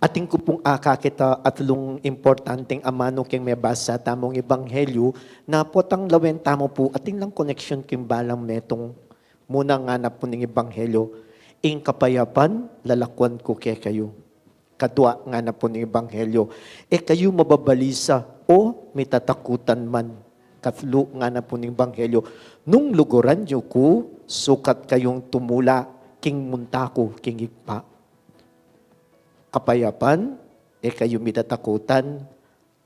Ating ko pong kakita at lung importanteng amano keng may basa tamong ebanghelyo na potang lawen tamo po ating lang connection king balang metong muna nga na po ng ebanghelyo. Ing kapayapan, lalakwan ko kay kayo. Kadwa nga na po ng ebanghelyo. Kayo mababalisa o may tatakutan man. Katlo nga na po ng ebanghelyo. Nung luguran nyo ko, sukat kayong tumula, king muntako, king igpa. Kapayapan, kayo mitatakutan,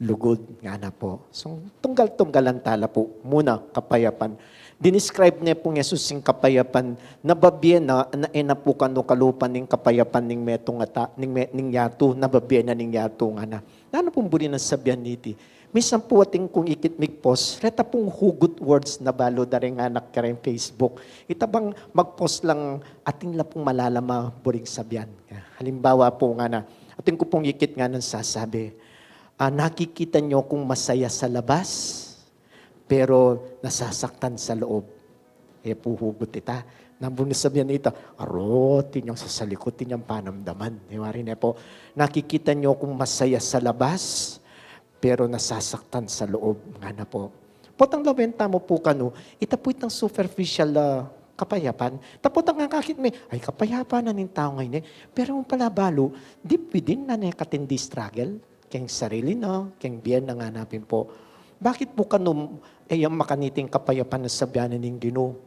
lugod nga na po. So, tunggal-tunggalan tala po. Muna, kapayapan. Dinescribe niya pong Jesus yung kapayapan na babiena na po kano kalupan ng kapayapan ng metong ata, ng yato, na babiena ng yato nga na. Ano pong buli ng sabihan niti? Minsan po ating kung ikit post, reta pong hugot words na balo da rin anak ka rin Facebook. Itabang mag-post lang ating la pong malalama buring sabihan. Halimbawa po nga na, ating ko pong ikit nga nang sasabi, nakikita nyo kung masaya sa labas, pero nasasaktan sa loob. Puhugot ita. Nambun sabihan ito, tinyong sa salikot, tinyong panamdaman. Iwari na po, nakikita nyo kung masaya sa labas, pero nasasaktan sa loob. Nga na po. Potang lawenta mo po kano, ita po itang superficial kapayapan. Tapos ang kakit may, kapayapan na ng tao ngayon Pero ang palabalo, deep within na katindi struggle. Keng sarili keng biyan na nga napin po. Bakit po kano, yung makaniting kapayapan na sabihanan ng Ginoo?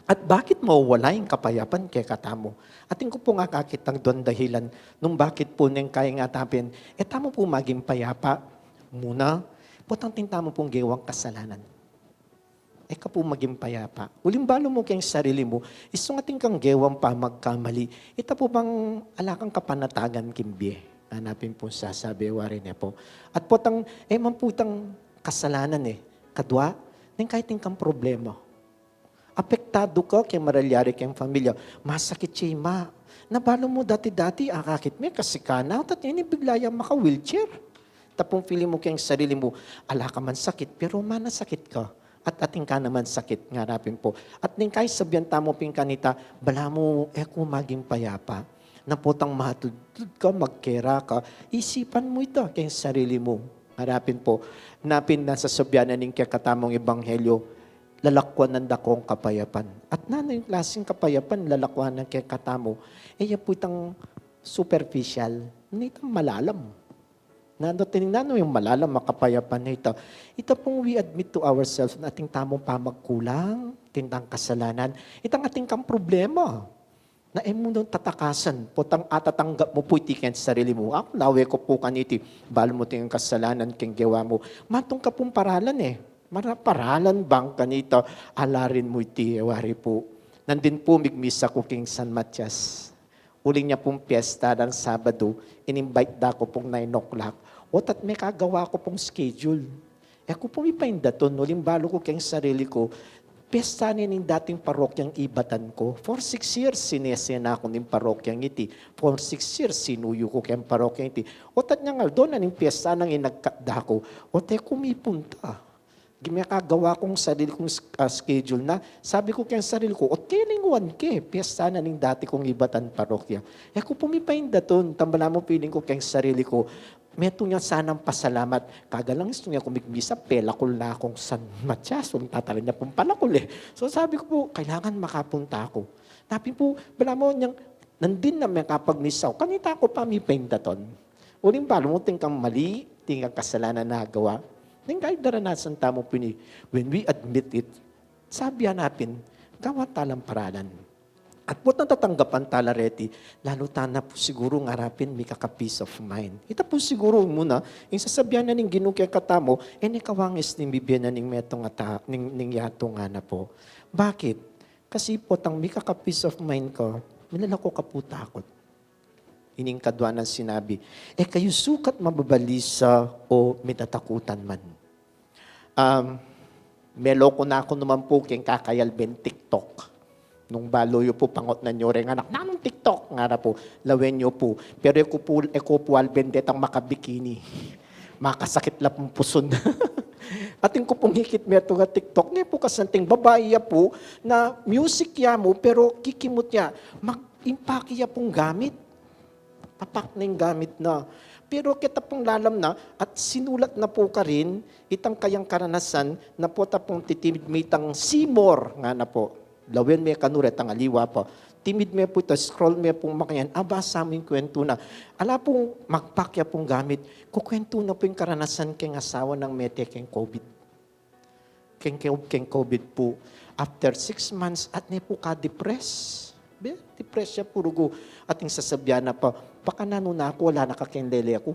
At bakit mawawala yung kapayapan kay katamo? Ating ko po nga kakitang doon dahilan nung bakit po nang kaya nga tapin, tamo po maging payapa. Muna, potang tintamo pong gewang kasalanan. Ka po maging payapa. Uling balo mo kayong sarili mo, isong ating kang gewang pa magkamali. Ita po bang alakang kapanatagan kimbiye? Hanapin po sasabi, warin po. At potang, man putang kasalanan Kadwa, nang kahit kang problema. Apektado ka kay maralyari kayong pamilya. Masakit siya, ma. Nabalo mo dati-dati, akakit mo, kasi ka na, at yan bigla yung maka-wheelchair. Tapong feeling mo kayong sarili mo, ala ka man sakit, pero manasakit ka. At ating ka naman sakit, ngarapin po. At ning kahit sabihan tamo ping kanita, bala mo, kung maging payapa. Na potang matudod ka, magkera ka, isipan mo ito kayong sarili mo. Ngarapin po, napin na sa sabyanan ng katamong ebanghelyo, lalakwan ng dakong kapayapan. At na yung klaseng kapayapan, lalakwan ng katamo, po itang superficial, na itang malalam. Tinignan yung malalam, makapayapan na ito. Ito pong we admit to ourselves na ating tamong pamagkulang, tindang kasalanan, itang ating kang problema. Na mo nung tatakasan, potang atatanggap mo po itikin sa sarili mo. Lawe ko po kaniti, balo mo tingin kasalanan, king gawa mo. Matong ka pong paralan Paralan bang kanito, alarin mo iti, wari po. Nandin po migmisa ko king San Matias. Uling niya pong piyesta ng Sabado, in-invite da ko pong 9 o'clock. At may kagawa ko pong schedule. Ako pong ipaindaton, uling balo ko kayong sarili ko, piyesta niya ng dating parokyang ibatan ko. For 6 years, sinesena ako ng parokyang iti. For 6 years, sinuyo ko kayong parokyang iti. At niya nga, doon na ng piyesta nang inagkada ko. Kumipunta. Gimikagawa kong sarili kong schedule na, sabi ko kayong sarili ko, tilinguan piyesta na ng dati kong ibatan parokya. Kung pumipainda doon, tambala mo piling ko kayong sarili ko, meto niya sanang pasalamat. Kagalang gusto niya kumigmisa, pelakol na akong San Matias, tatalin niya pong palakol So sabi ko po, kailangan makapunta ako. Tapi po, bala mo niyang, nandin na may kapagmisaw, kanita ako pamipainda doon. Uling balo mo, tingkang mali, tingkang kasalanan na gawa. Nang kahit daranasan tamo pini, when we admit it, sabi natin, gawa talang paralan. At po natatanggapan tala reti, lalo tana po siguro ngarapin may kaka-peace of mind. Ito po siguro muna, yung sasabihan na ng ginukya katamo, kawangis ng bibyan na ng metong ata, ng yato nga na po. Bakit? Kasi po, tang may kaka-peace of mind ko, minalako ka po takot. Ining kadwa ng sinabi, kayo sukat mababalisa o mitatakutan man. Meloko na ako naman po keng kakayalben TikTok. Nung baloyo po pangot na nyo rin anak, nanong TikTok nga na po, lawen nyo po. Pero eko po albendetang makabikini. Makasakit lang pong puson. Ating ko pong hikit meto nga TikTok, na po kasanting babae po na music ya mo pero kikimot niya, mag-impake ya pong gamit. apak na yung gamit na. Pero kita pong lalam na at sinulat na po ka rin itang kayang karanasan na po tapong titimid may tang Seymour nga na po. Lawin may kanuret ang aliwa po. Timid may po ito, scroll may pong makayan, basa mo yung kwento na. Ala pong magpakya pong gamit, kukwento na po yung karanasan keng asawa ng mete keng COVID. Keng COVID po. After 6 months, at ne po ka-depress. Depress siya purugo. At yung sasabihan na pa, baka nanuna ako, wala nakakendele ako.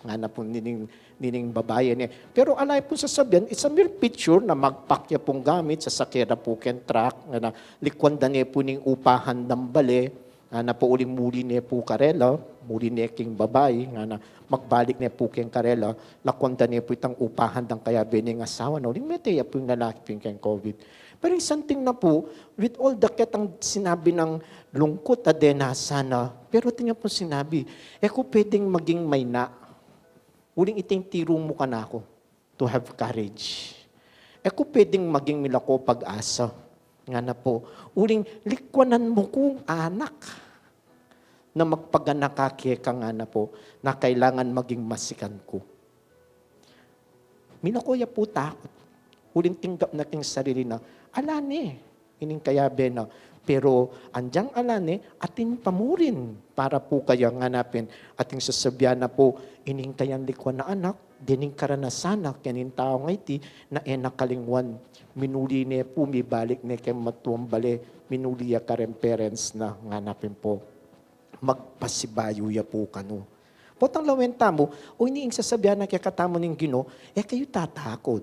Nga na po nining babae niya. Pero alay po sasabihan, it's a mere picture na magpakya pong gamit sa sakera po ken truck, nga na likwanda niya po ning upahan ng bale, nga na po uling muli niya po karela, muli niya king babae, nga na magbalik niya po king karela, lakwanda niya po itang upahan ng kaya bining asawa na uling meteya po yung lalaki po yung COVID. Pero something na po, with all the ketang sinabi ng lungkot adena sana, pero tingnan po sinabi, kung pwedeng maging may na, uling iting tiro mo ka na ako to have courage. Kung pwedeng maging milako pag-asa, nga na po, uling likwanan mo kong anak na magpaganakake ka nga na po, na kailangan maging masikan ko. Minakoya po takot. Uling tinggap na king sarili na, alane, ining kaya bena. Pero andyang alane, atin pamurin para po kaya nganapin. Ating sasabihan na po, ining kayang likwan na anak, dining karanasan na kanin tao ngayti na nakalingwan. Minuli niya po, mibalik niya kay matuwang bale, minuli ya karen parents na nganapin po. Magpasibayo ya po kano. Potang lawenta mo, o iniing sasabihan na kaya katamo ning Gino, kayo tatakot.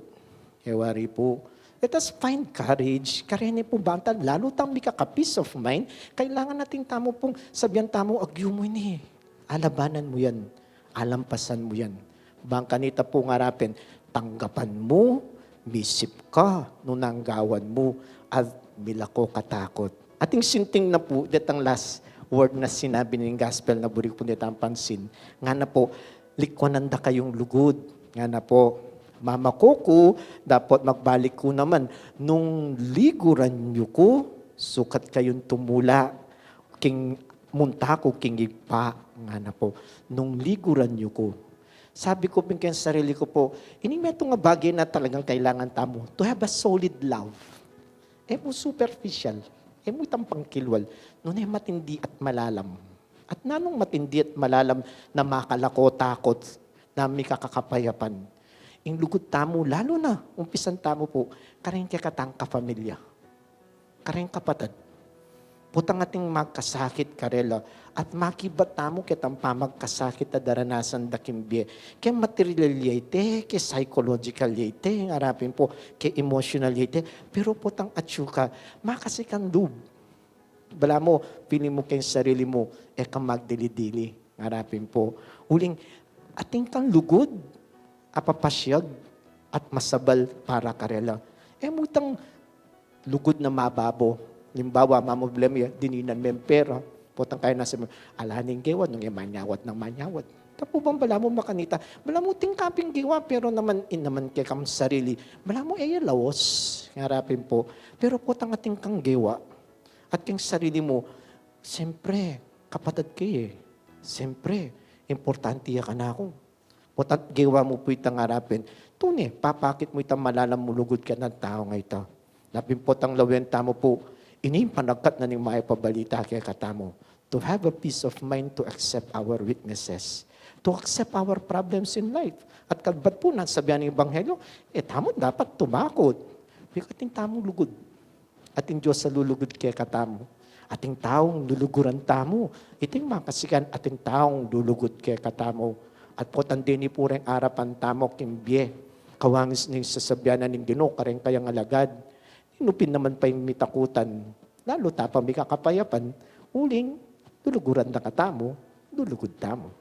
Hewari po. Let us find courage. Karene po banta, lalo tang mika ka peace of mind, kailangan nating tamo pong sabihan tamo, agyo mo ini. Alabanan mo yan. Alampasan mo yan. Bangkanita po ngarapin, tanggapan mo, misip ka, nunanggawan mo, at milako katakot. Ating sinting na po, datang last word na sinabi ng gospel na burik po nito ang pansin, nga na po, likwanan da kayong lugod. Nga na po, Mama Coco, dapat magbalik ko naman. Nung liguran niyo ko, sukat kayong tumula. King munta ko, king ipa. Nga na po. Nung liguran niyo ko. Sabi ko pinkin sa sarili ko po, ini may nga bagay na talagang kailangan tamo. To have a solid love. Mo superficial. Mo itang pangkilwal. Nung matindi at malalam. At nanong matindi at malalam na makalako, takot, na may kakakapayapan. Yung lugod tamo, lalo na, umpisan tamo po, kareng kaya katang kapamilya. Kareng kapatid. Putang ating magkasakit karela, at makibat tamo kitang pamagkasakit na daranasan da kimbye. Kaya material yate, kaya psychological yate, harapin po, kaya emotional yate, pero putang atsuka, makasikan lub. Bala mo, pili mo kayong sarili mo, kang magdili-dili, harapin po. Uling, ating kang lugod, apapasyag at masabal para karela. Mutang lugod na mababo. Limbawa, mamoblem ya, dininan may pera. Putang kayo nasa alahaning giwat, nung manyawat ng manyawat. Tapo bang bala mo makanita? Bala mo tingkaping giwa, pero naman inaman kay kam sarili. Bala mo lawas. Harapin po. Pero putang ating kang giwa. At yung sarili mo, siyempre, kapatid kayo eh. Siyempre, importante ya ka na ako. Putat giwa mo po itang harapin. Tune, papakit mo itang malalam mulugod ka ng tao nga ito. Napimpot ang lawenta mo po, ini panagkat na ning maipabalita kaya katamo. To have a peace of mind to accept our weaknesses. To accept our problems in life. At kalbat po na sabihan ng Ebanghelyo, tamo dapat tumakot. Because ating tamong lugod. Ating Diyos sa lulugod kaya katamo. Ating taong luluguran tamo. Iting makasikan ating taong lulugod kaya katamo. At potan din ni pureng arapan tamo kimbye. Kawangis ng sasabihan ng Ginoo, kareng kayang alagad. Inupin naman pa yung mitakutan. Lalo tapang may kakapayapan. Uling, luluguran na katamo, lulugod tamo.